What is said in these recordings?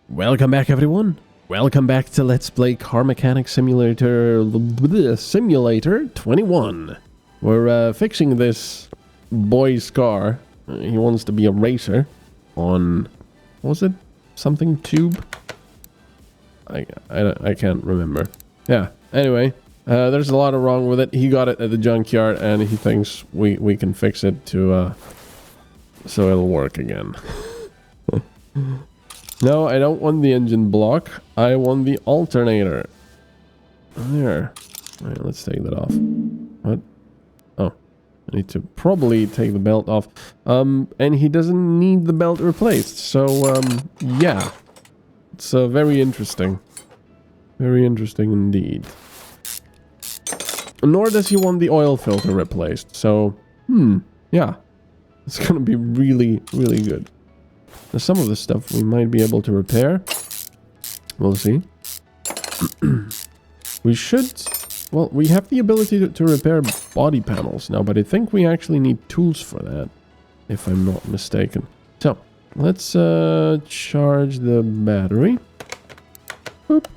Welcome back, everyone. Welcome back to Let's Play Car Mechanic Simulator 21. We're fixing this boy's car. He wants to be a racer on, what was it? Something tube? I can't remember. Yeah, anyway, there's a lot of wrong with it. He got it at the junkyard and he thinks we can fix it to so it'll work again. No, I don't want the engine block. I want the alternator. There. Alright, let's take that off. What? Oh. I need to probably take the belt off. And he doesn't need the belt replaced. So, yeah. It's very interesting. Very interesting indeed. Nor does he want the oil filter replaced. So, yeah. It's gonna be really, really good. Now, some of the stuff we might be able to repair. We'll see. We should... Well, we have the ability to repair body panels now, but I think we actually need tools for that, if I'm not mistaken. So, let's charge the battery. Boop.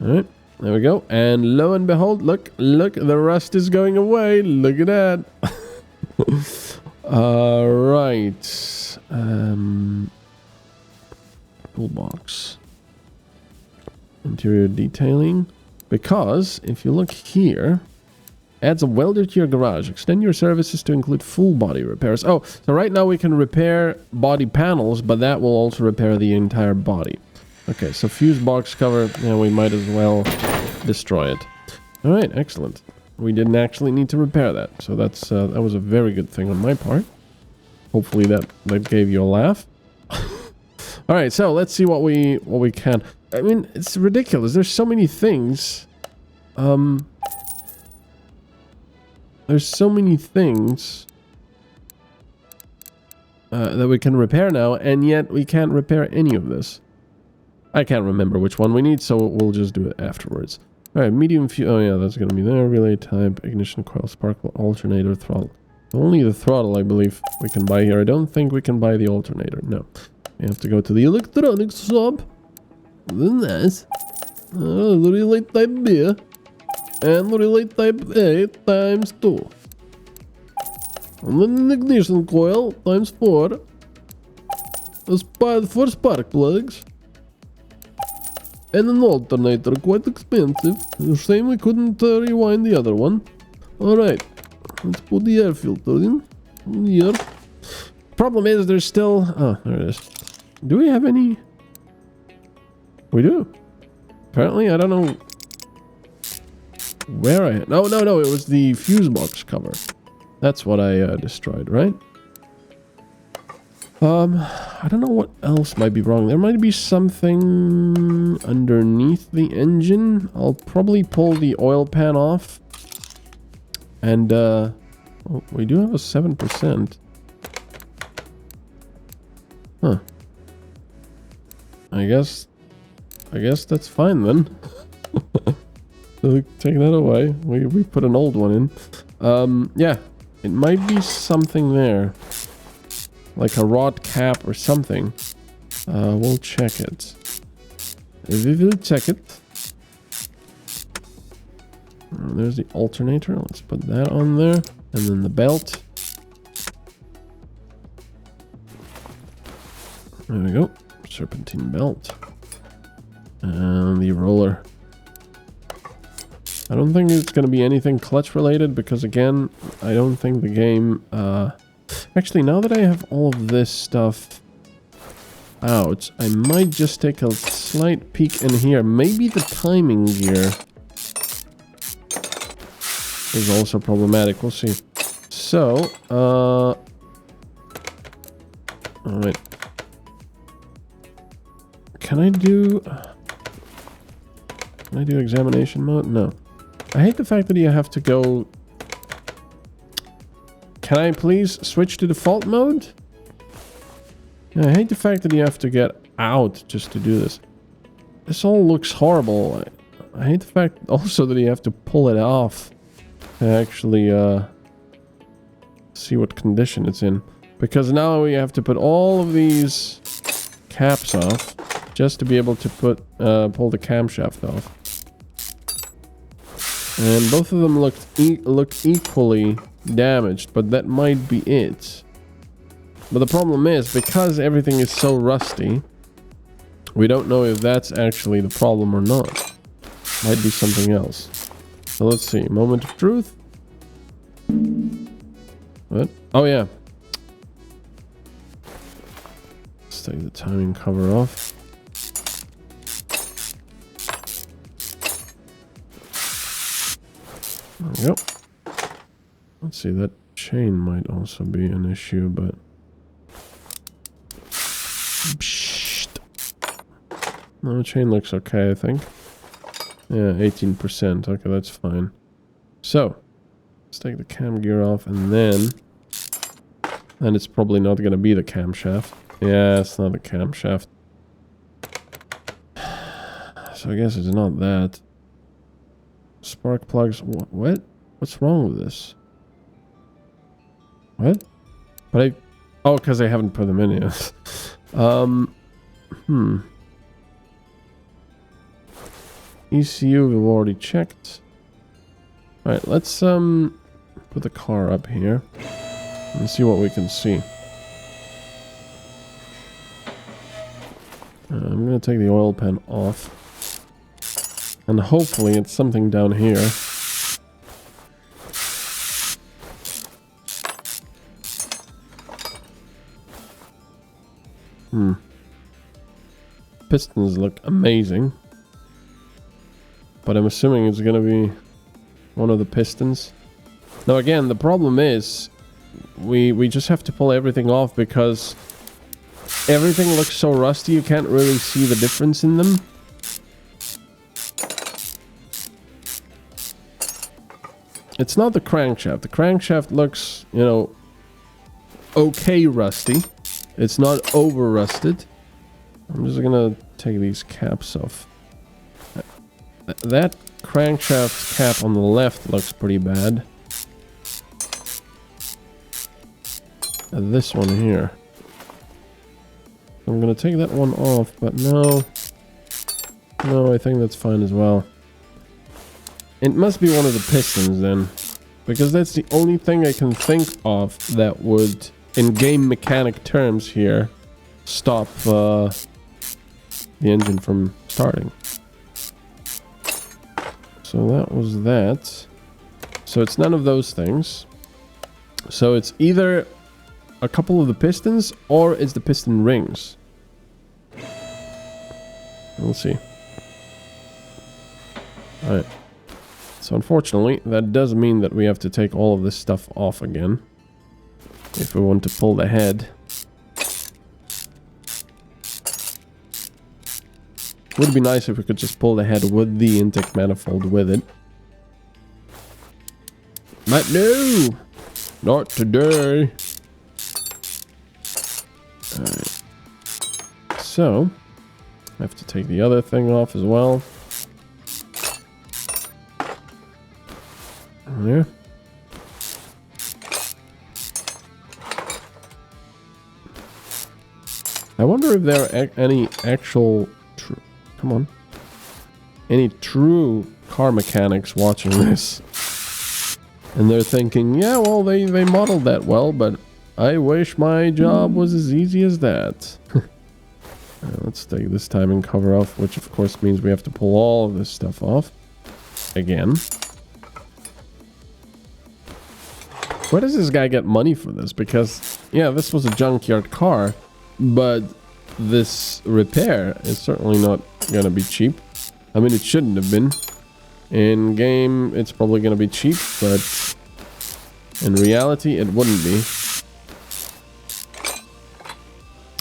Alright, there we go. And lo and behold, look, the rust is going away. Look at that. Right. Toolbox. Interior detailing. Because, if you look here, adds a welder to your garage. Extend your services to include full body repairs. Oh, so right now we can repair body panels, but that will also repair the entire body. Okay, so fuse box cover, yeah, we might as well destroy it. Alright, excellent. We didn't actually need to repair that, so that's that was a very good thing on my part. Hopefully that gave you a laugh. Alright, so let's see what we can. I mean, it's ridiculous. There's so many things. There's so many things that we can repair now, and yet we can't repair any of this. I can't remember which one we need, so we'll just do it afterwards. Alright, medium fuel. Oh yeah, that's gonna be there. Relay type, ignition coil, sparkle, alternator, throttle. Only the throttle, I believe, we can buy here. I don't think we can buy the alternator. No. We have to go to the electronics shop. Nice. Relay type B. And relay type A times 2. And then an ignition coil times 4. For spark plugs. And an alternator, quite expensive. Shame we couldn't rewind the other one. Alright. Let's put the air filter in. Here. Problem is, there's still... Oh, there it is. Do we have any... We do. Apparently, I don't know... Where I... No, it was the fuse box cover. That's what I destroyed, right? I don't know what else might be wrong. There might be something underneath the engine. I'll probably pull the oil pan off. And, oh, we do have a 7%. Huh. I guess that's fine then. So take that away. We put an old one in. Yeah. It might be something there. Like a rod cap or something. We'll check it. We will check it. There's the alternator. Let's put that on there. And then the belt. There we go. Serpentine belt. And the roller. I don't think it's going to be anything clutch related because, again, I don't think the game... Actually, now that I have all of this stuff out, I might just take a slight peek in here. Maybe the timing gear is also problematic. We'll see. So, alright. Can I do examination mode? No. I hate the fact that you have to go... Can I please switch to default mode? Yeah, I hate the fact that you have to get out just to do this. This all looks horrible. I hate the fact also that you have to pull it off to actually see what condition it's in. Because now we have to put all of these caps off just to be able to pull the camshaft off. And both of them look equally damaged, but that might be it. But the problem is, because everything is so rusty, we don't know if that's actually the problem or not. Might be something else. So let's see. Moment of truth. What? Oh yeah. Let's take the timing cover off. There we go. Let's see, that chain might also be an issue, but... No, the chain looks okay, I think. Yeah, 18%. Okay, that's fine. So, let's take the cam gear off, and then it's probably not going to be the camshaft. Yeah, it's not the camshaft. So I guess it's not that. Spark plugs. What? What's wrong with this? What? But oh, because I haven't put them in yet. ECU we've already checked. Alright, let's put the car up here and see what we can see. I'm gonna take the oil pan off, and hopefully it's something down here. Pistons look amazing, but I'm assuming it's gonna be one of the pistons. Now again, the problem is we just have to pull everything off because everything looks so rusty you can't really see the difference in them. It's not the crankshaft. The crankshaft looks, you know, okay rusty. It's not over rusted. I'm just gonna take these caps off. That crankshaft cap on the left looks pretty bad. And this one here. I'm gonna take that one off, but no, I think that's fine as well. It must be one of the pistons then, because that's the only thing I can think of that would, in game mechanic terms here, stop the engine from starting. So that was that. So it's none of those things. So it's either a couple of the pistons or it's the piston rings. We'll see. Alright. So unfortunately, that does mean that we have to take all of this stuff off again if we want to pull the head. Would be nice if we could just pull the head with the intake manifold with it. But no! Not today! Alright. So, I have to take the other thing off as well. There. I wonder if there are any actual... Come on. Any true car mechanics watching this. And they're thinking, yeah, well, they modeled that well, but I wish my job was as easy as that. Let's take this timing cover off, which of course means we have to pull all of this stuff off. Again. Where does this guy get money for this? Because, yeah, this was a junkyard car, but this repair is certainly not gonna be cheap. I mean, it shouldn't have been. In game, it's probably gonna be cheap, but in reality, it wouldn't be.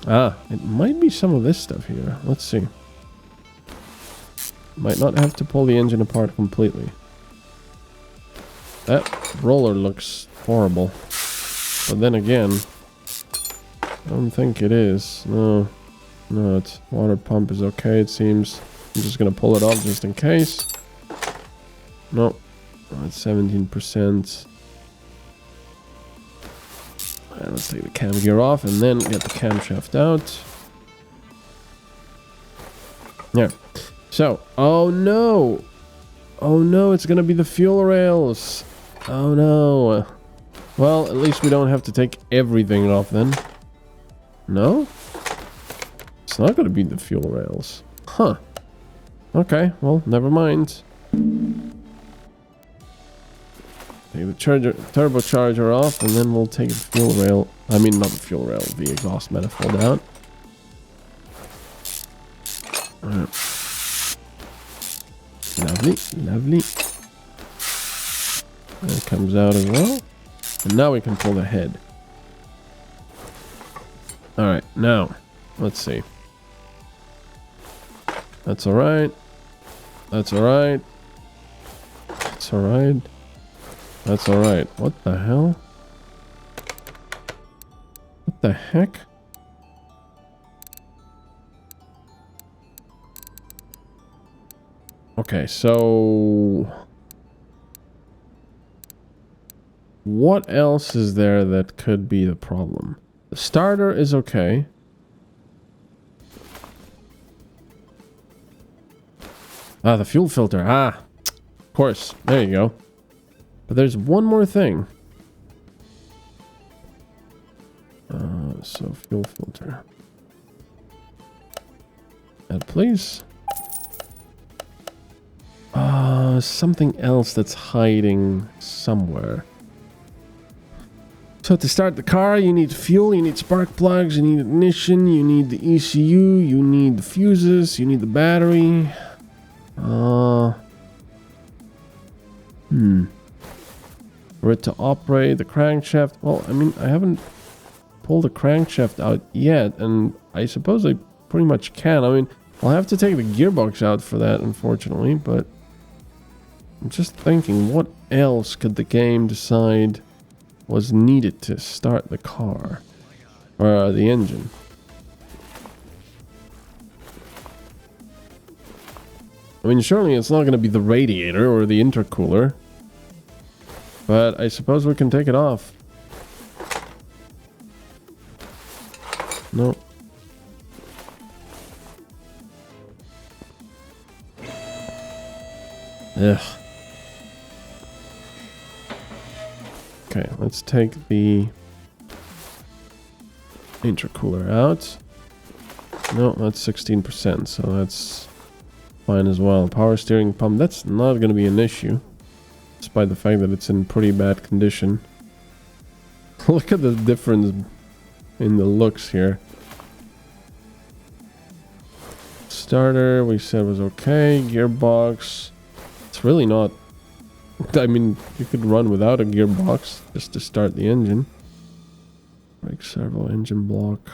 Ah, it might be some of this stuff here. Let's see. Might not have to pull the engine apart completely. That roller looks horrible. But then again, I don't think it is. No, its water pump is okay, it seems. I'm just gonna pull it off just in case. No, it's 17%. And let's take the cam gear off and then get the camshaft out. Yeah. So, oh no! Oh no, it's gonna be the fuel rails! Oh no! Well, at least we don't have to take everything off then. No? It's not gonna be the fuel rails. Huh. Okay, well, never mind. Take the turbocharger off, and then we'll take the fuel rail. I mean, not the fuel rail, the exhaust manifold out. Alright. Lovely, lovely. And it comes out as well. And now we can pull the head. Alright, now, let's see. That's alright. That's alright. That's alright. That's alright. What the hell? What the heck? Okay, so... what else is there that could be the problem? The starter is okay. Ah, the fuel filter. Ah, of course. There you go. But there's one more thing. So fuel filter. Add, please. Something else that's hiding somewhere. So to start the car, you need fuel, you need spark plugs, you need ignition, you need the ECU, you need the fuses, you need the battery. For it to operate the crankshaft. Well, I mean, I haven't pulled the crankshaft out yet, and I suppose I pretty much can. I mean, I'll have to take the gearbox out for that, unfortunately, but I'm just thinking, what else could the game decide was needed to start the car? Or the engine? I mean, surely it's not going to be the radiator or the intercooler. But I suppose we can take it off. No. Ugh. Okay, let's take the intercooler out. No, that's 16%, so that's fine as well. Power steering pump, that's not going to be an issue. Despite the fact that it's in pretty bad condition. Look at the difference in the looks here. Starter, we said was okay. Gearbox, it's really not... I mean, you could run without a gearbox just to start the engine. Brake servo, engine block.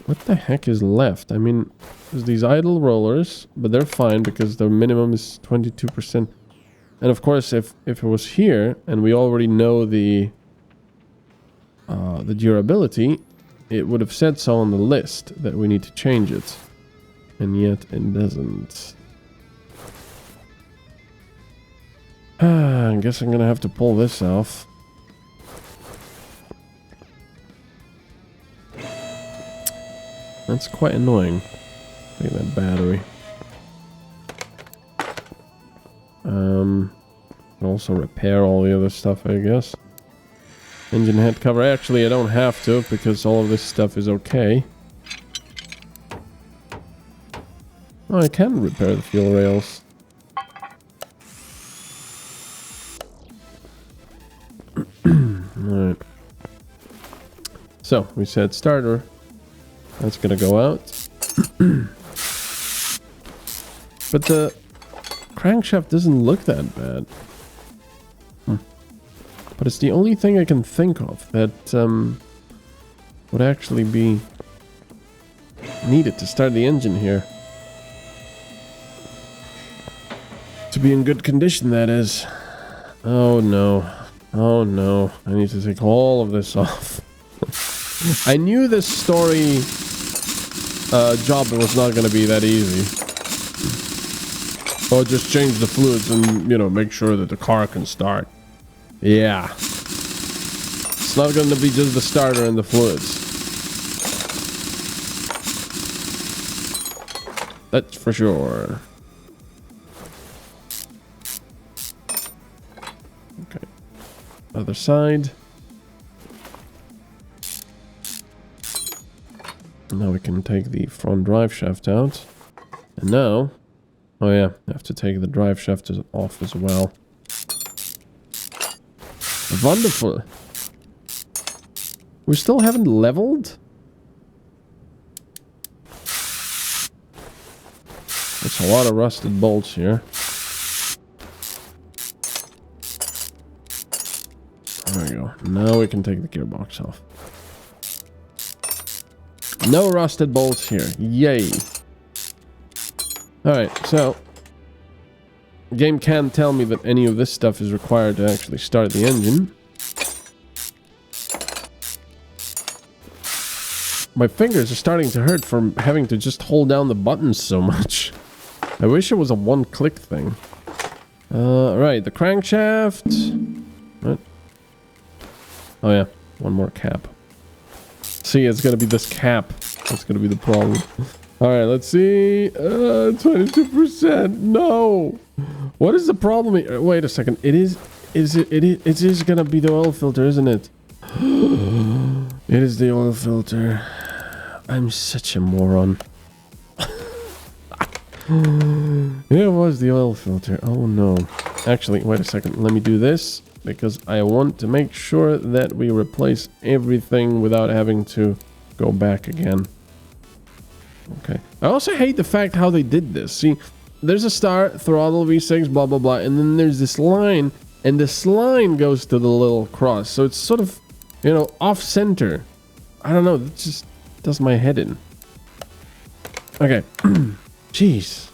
What the heck is left? I mean, there's these idle rollers, but they're fine because the minimum is 22%. And of course, if it was here, and we already know the durability, it would have said so on the list that we need to change it. And yet it doesn't. I guess I'm gonna have to pull this off. That's quite annoying. Take that battery. Also repair all the other stuff, I guess. Engine head cover. Actually, I don't have to because all of this stuff is okay. Oh, I can repair the fuel rails. Alright. So, we said starter. That's gonna go out. But the crankshaft doesn't look that bad. But it's the only thing I can think of that would actually be needed to start the engine here. To be in good condition, that is. Oh no. Oh no. I need to take all of this off. I knew this story job was not going to be that easy. Oh, just change the fluids and, you know, make sure that the car can start. Yeah. It's not going to be just the starter and the fluids. That's for sure. Okay. Other side. Now we can take the front drive shaft out. And now... Oh yeah, I have to take the drive shaft off as well. Wonderful. We still haven't leveled? There's a lot of rusted bolts here. There we go. Now we can take the gearbox off. No rusted bolts here. Yay. Alright, so... the game can't tell me that any of this stuff is required to actually start the engine. My fingers are starting to hurt from having to just hold down the buttons so much. I wish it was a one-click thing. Right, the crankshaft. What? Oh yeah, one more cap. See, it's gonna be this cap. That's gonna be the problem. Alright, let's see. 22%. No! What is the problem here? Wait a second. It is gonna be the oil filter, isn't it? It is the oil filter. I'm such a moron. It was the oil filter. Oh no. Actually, wait a second. Let me do this because I want to make sure that we replace everything without having to go back again. Okay. I also hate the fact how they did this. See, there's a start, throttle, V6, blah, blah, blah. And then there's this line. And this line goes to the little cross. So it's sort of, you know, off center. I don't know. It just does my head in. Okay. Jeez.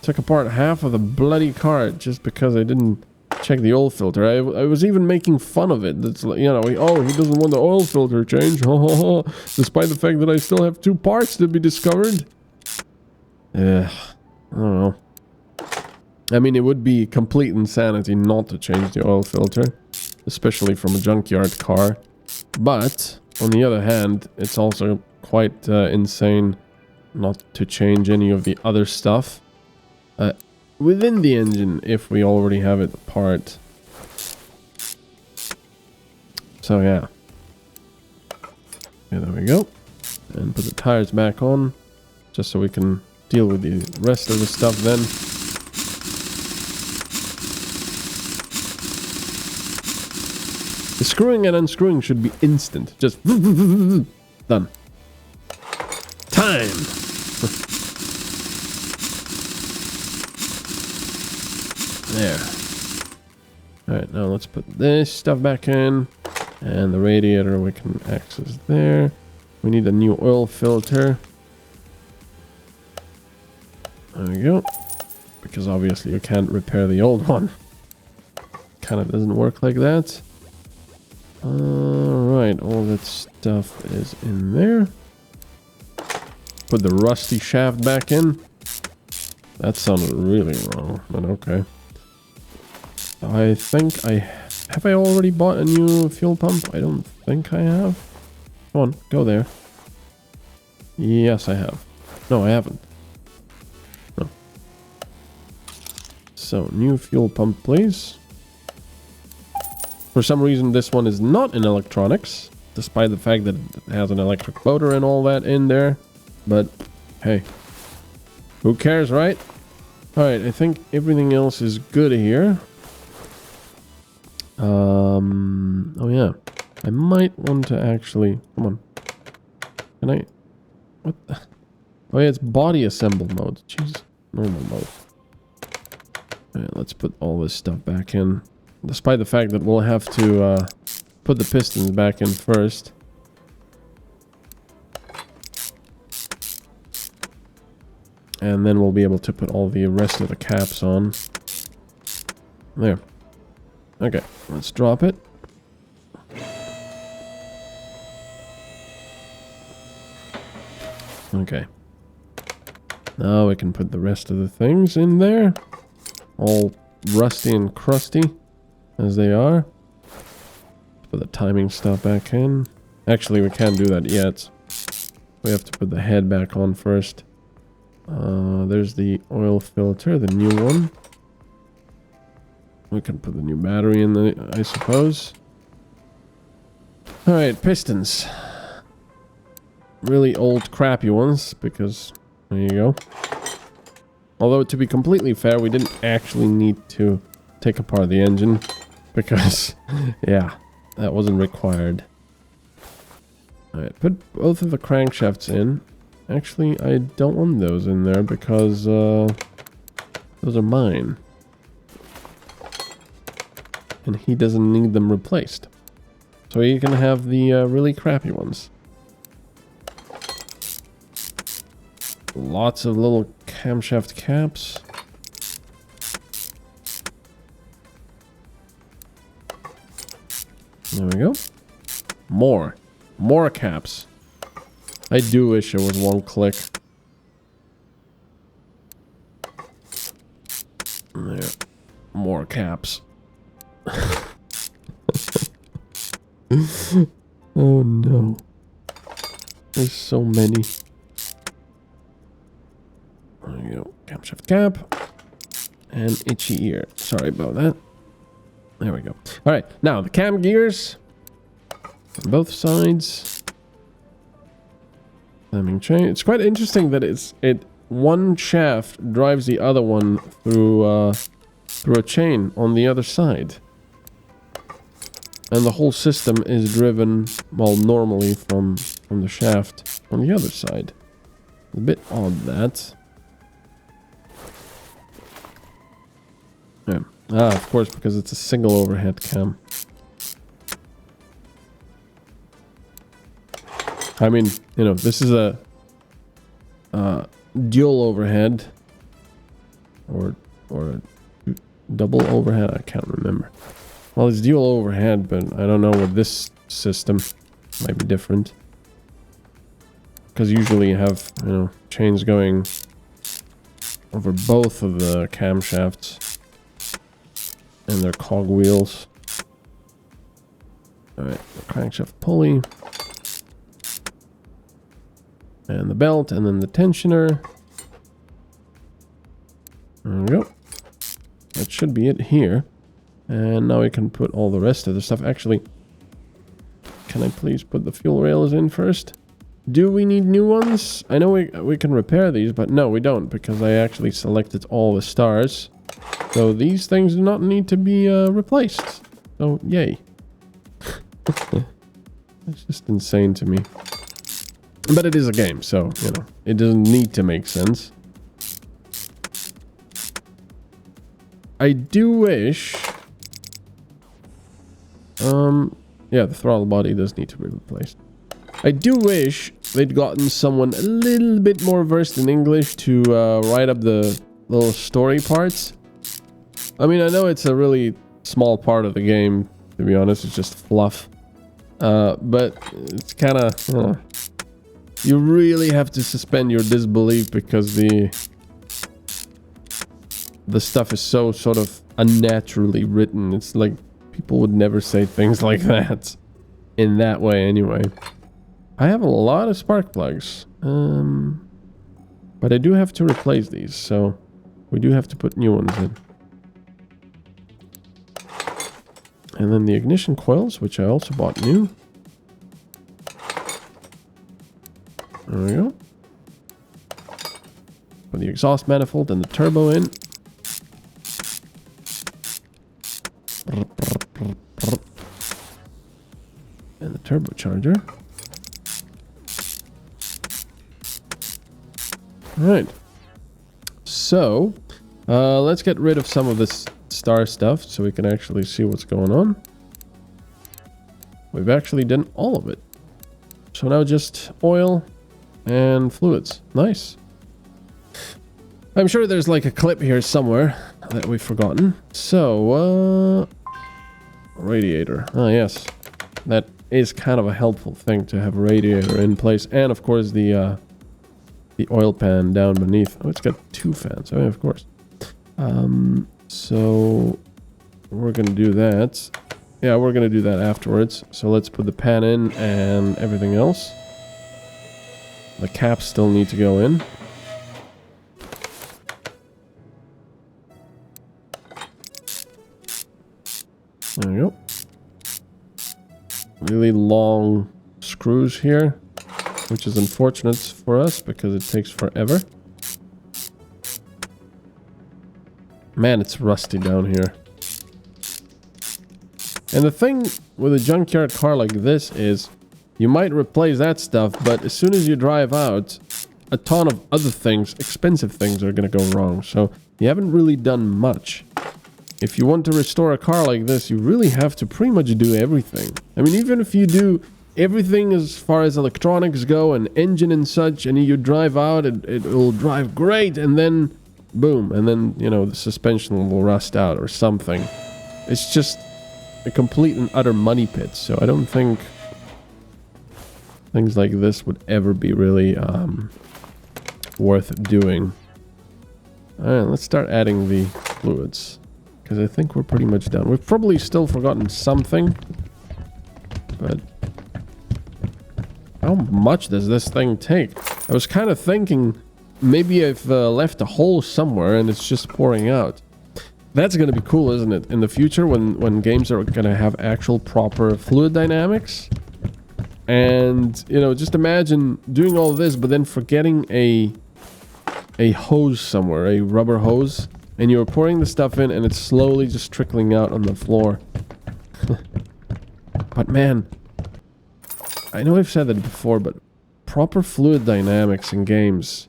Took apart half of the bloody cart just because I didn't check the oil filter. I was even making fun of it. That's like, you know, oh, he doesn't want the oil filter changed. Despite the fact that I still have 2 parts to be discovered. I don't know. I mean, it would be complete insanity not to change the oil filter, especially from a junkyard car. But on the other hand, it's also quite insane not to change any of the other stuff within the engine if we already have it apart. So yeah. Okay, there we go. And put the tires back on just so we can deal with the rest of the stuff then. The screwing and unscrewing should be instant. Just done. Time. There. Alright, now let's put this stuff back in. And the radiator we can access there. We need a new oil filter. There we go. Because obviously you can't repair the old one. Kind of doesn't work like that. Alright, all that stuff is in there. Put the rusty shaft back in. That sounded really wrong, but okay. I think have I already bought a new fuel pump? I don't think I have. Come on, go there. Yes, I have. No, I haven't. No. So, new fuel pump, please. For some reason, this one is not in electronics, despite the fact that it has an electric motor and all that in there. But, hey, who cares, right? Alright, I think everything else is good here. Oh yeah, I might want to actually, come on. Can I, what the? Oh yeah, it's body assemble mode. Jeez, normal mode. Alright, let's put all this stuff back in. Despite the fact that we'll have to put the pistons back in first. And then we'll be able to put all the rest of the caps on. There. Okay, let's drop it. Okay. Now we can put the rest of the things in there. All rusty and crusty as they are. Put the timing stuff back in. Actually, we can't do that yet. We have to put the head back on first. There's the oil filter, the new one. We can put the new battery in there, I suppose. Alright, pistons. Really old, crappy ones, because there you go. Although, to be completely fair, we didn't actually need to take apart the engine, because, yeah, that wasn't required. Alright, put both of the crankshafts in. Actually, I don't want those in there, because, those are mine. And he doesn't need them replaced. So you can have the really crappy ones. Lots of little camshaft caps. There we go. More caps. I do wish it was one click. There. More caps. Oh no. There's so many. There you go. Camshaft cap. And itchy ear. Sorry about that. There we go. Alright, now the cam gears. On both sides. Climbing chain. It's quite interesting that one shaft drives the other one through a chain on the other side. And the whole system is driven, well, normally from the shaft on the other side. A bit odd, that. Yeah. Ah, of course, because it's a single overhead cam. I mean, you know, this is a dual overhead. Or a double overhead, I can't remember. Well, it's dual overhead, but I don't know with this system. Might be different. Because usually you have, you know, chains going over both of the camshafts. And their cog wheels. Alright, the crankshaft pulley. And the belt, and then the tensioner. There we go. That should be it here. And now we can put all the rest of the stuff. Actually, can I please put the fuel rails in first? Do we need new ones? I know we can repair these, but no, we don't, because I actually selected all the stars. So these things do not need to be replaced. So, yay. It's just insane to me. But it is a game, so, you know, it doesn't need to make sense. I do wish... yeah, the throttle body does need to be replaced. I do wish they'd gotten someone a little bit more versed in English to write up the little story parts. I mean, I know it's a really small part of the game, to be honest. It's just fluff. But it's kind of... you really have to suspend your disbelief because the stuff is so sort of unnaturally written. It's like people would never say things like that. In that way, anyway. I have a lot of spark plugs. But I do have to replace these, so we do have to put new ones in. And then the ignition coils, which I also bought new. There we go. Put the exhaust manifold and the turbo in. And the turbocharger. Alright. So, let's get rid of some of this star stuff so we can actually see what's going on. We've actually done all of it. So now just oil and fluids. Nice. I'm sure there's like a clip here somewhere that we've forgotten. So, radiator. Ah, yes. That is kind of a helpful thing to have a radiator in place. And of course the oil pan down beneath. Oh, it's got two fans. Oh, yeah, of course. So we're going to do that. Yeah, we're going to do that afterwards. So let's put the pan in and everything else. The caps still need to go in. There we go. Really long screws here, which is unfortunate for us because it takes forever. Man, it's rusty down here. And the thing with a junkyard car like this is you might replace that stuff, but as soon as you drive out, a ton of other things, expensive things, are going to go wrong. So you haven't really done much. If you want to restore a car like this, you really have to pretty much do everything. I mean, even if you do everything as far as electronics go and engine and such, and you drive out, it will drive great, and then boom, and then, you know, the suspension will rust out or something. It's just a complete and utter money pit. So I don't think things like this would ever be really worth doing. Alright, let's start adding the fluids, because I think we're pretty much done. We've probably still forgotten something, but how much does this thing take? I was kind of thinking maybe I've left a hole somewhere and it's just pouring out. That's going to be cool, isn't it? In the future, when games are going to have actual proper fluid dynamics. And, you know, just imagine doing all this, but then forgetting a hose somewhere, a rubber hose. And you're pouring the stuff in and it's slowly just trickling out on the floor. But man, I know I've said that before, but proper fluid dynamics in games,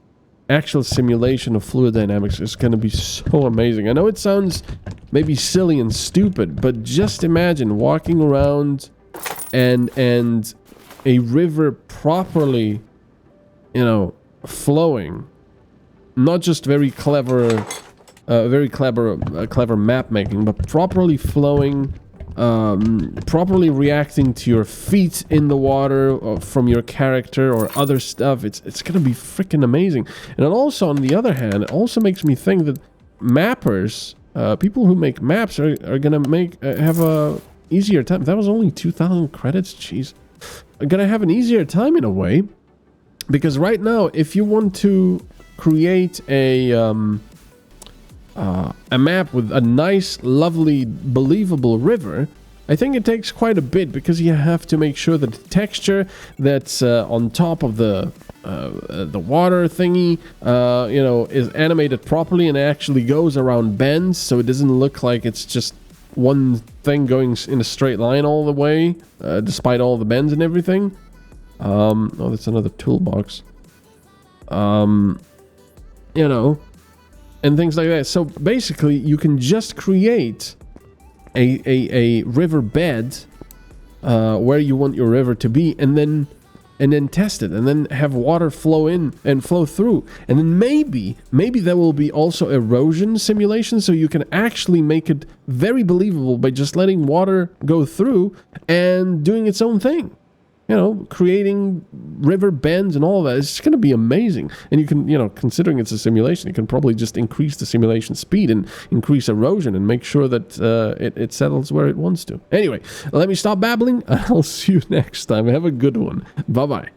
actual simulation of fluid dynamics, is going to be so amazing. I know it sounds maybe silly and stupid, but just imagine walking around and a river properly, you know, flowing. Not just very clever map making, but properly flowing, properly reacting to your feet in the water or from your character or other stuff. It's gonna be freaking amazing. And it also, on the other hand, it also makes me think that mappers, people who make maps, are gonna have a easier time. That was only 2,000 credits. Jeez, are gonna have an easier time in a way, because right now, if you want to create a map with a nice, lovely, believable river, I think it takes quite a bit, because you have to make sure that the texture that's on top of the water thingy, you know, is animated properly and actually goes around bends, so it doesn't look like it's just one thing going in a straight line all the way, despite all the bends and everything. Oh, that's another toolbox. You know, and things like that. So basically, you can just create a river bed where you want your river to be, and then test it, and then have water flow in and flow through, and then maybe there will be also erosion simulation, so you can actually make it very believable by just letting water go through and doing its own thing. You know, creating river bends and all that. It's going to be amazing. And you can, you know, considering it's a simulation, you can probably just increase the simulation speed and increase erosion and make sure that it settles where it wants to. Anyway, let me stop babbling. I'll see you next time. Have a good one. Bye-bye.